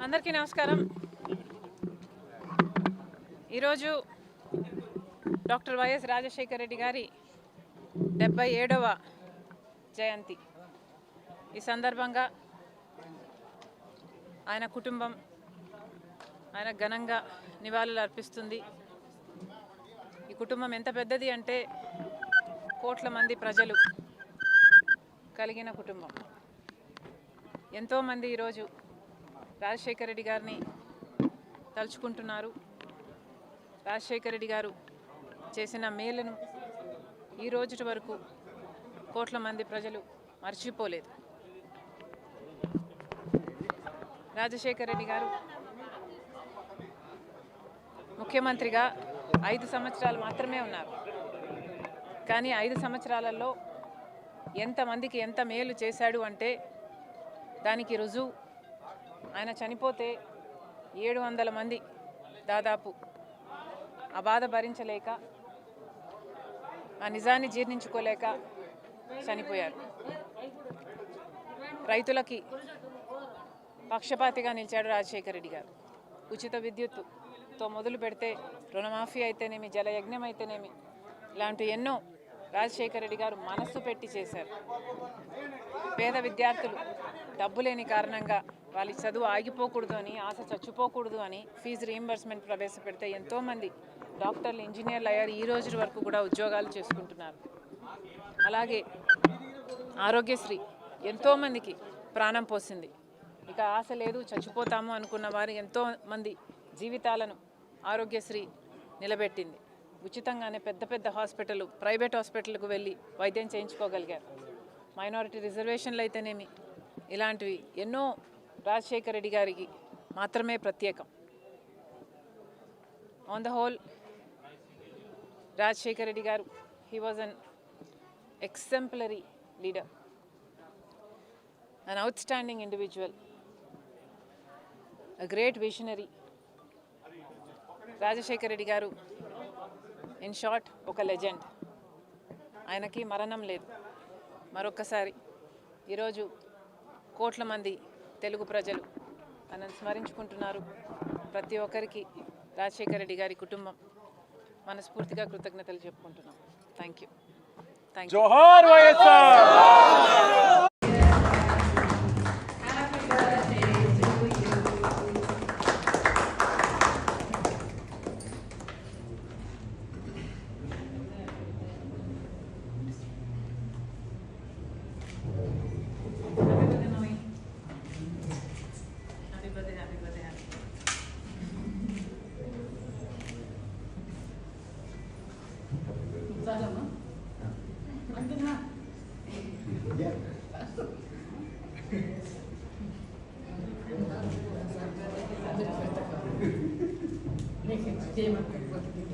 అందరికీ నమస్కారం. ఈరోజు డాక్టర్ వైఎస్ రాజశేఖర రెడ్డి గారి 77వ జయంతి. ఈ సందర్భంగా ఆయన కుటుంబం ఆయన ఘనంగా నివాళులు అర్పిస్తుంది. ఈ కుటుంబం ఎంత పెద్దది అంటే కోట్ల మంది ప్రజలు కలిగిన కుటుంబం. ఎంతోమంది ఈరోజు రాజశేఖర రెడ్డి గారిని తలుచుకుంటున్నారు. రాజశేఖర రెడ్డి గారు చేసిన మేలును ఈ రోజు వరకు కోట్ల మంది ప్రజలు మర్చిపోలేదు. రాజశేఖర రెడ్డి గారు ముఖ్యమంత్రిగా 5 సంవత్సరాలు మాత్రమే ఉన్నారు. కానీ 5 సంవత్సరాలలో ఎంతమందికి ఎంత మేలు చేశాడు అంటే దానికి రుజువు ఆయన చనిపోతే 700 మంది దాదాపు ఆ బాధ భరించలేక ఆ నిజాన్ని జీర్ణించుకోలేక చనిపోయారు. రైతులకి పక్షపాతిగా నిలిచాడు రాజశేఖర రెడ్డి గారు. ఉచిత విద్యుత్తుతో మొదలు పెడితే రుణమాఫీ అయితేనేమి, జలయజ్ఞం అయితేనేమి, ఇలాంటి ఎన్నో రాజశేఖర రెడ్డి గారు మనస్సు పెట్టి చేశారు. పేద విద్యార్థులు డబ్బు లేని కారణంగా వాళ్ళ చదువు ఆగిపోకూడదు అని, ఆశ చచ్చిపోకూడదు అని ఫీజు రీయింబర్స్మెంట్ ప్రవేశపెడితే ఎంతోమంది డాక్టర్లు, ఇంజనీర్లు అయ్యారు. ఈ రోజు వరకు కూడా ఉద్యోగాలు చేసుకుంటున్నారు. అలాగే ఆరోగ్యశ్రీ ఎంతోమందికి ప్రాణం పోసింది. ఇక ఆశ లేదు, చచ్చిపోతాము అనుకున్న వారు ఎంతోమంది జీవితాలను ఆరోగ్యశ్రీ నిలబెట్టింది. ఉచితంగానే పెద్ద పెద్ద హాస్పిటల్, ప్రైవేట్ హాస్పిటల్కు వెళ్ళి వైద్యం చేయించుకోగలిగారు. మైనారిటీ రిజర్వేషన్లు అయితేనేమి, ఇలాంటివి ఎన్నో రాజశేఖర రెడ్డి గారికి మాత్రమే ప్రత్యేకం. On the whole Rajasekhara Reddy garu he was an exemplary leader, an outstanding individual, a great visionary. Rajasekhara Reddy garu in short ఒక లెజెండ్. ఆయనకి మరణం లేదు. మరొక్కసారి ఈరోజు కోట్ల మంది తెలుగు ప్రజలు ఆయనను స్మరించుకుంటున్నారు. ప్రతి ఒక్కరికి రాజశేఖర రెడ్డి గారి కుటుంబం మనస్ఫూర్తిగా కృతజ్ఞతలు చెప్పుకుంటున్నాం. Thank you. జోహార్ వైఎస్ఆర్. Next,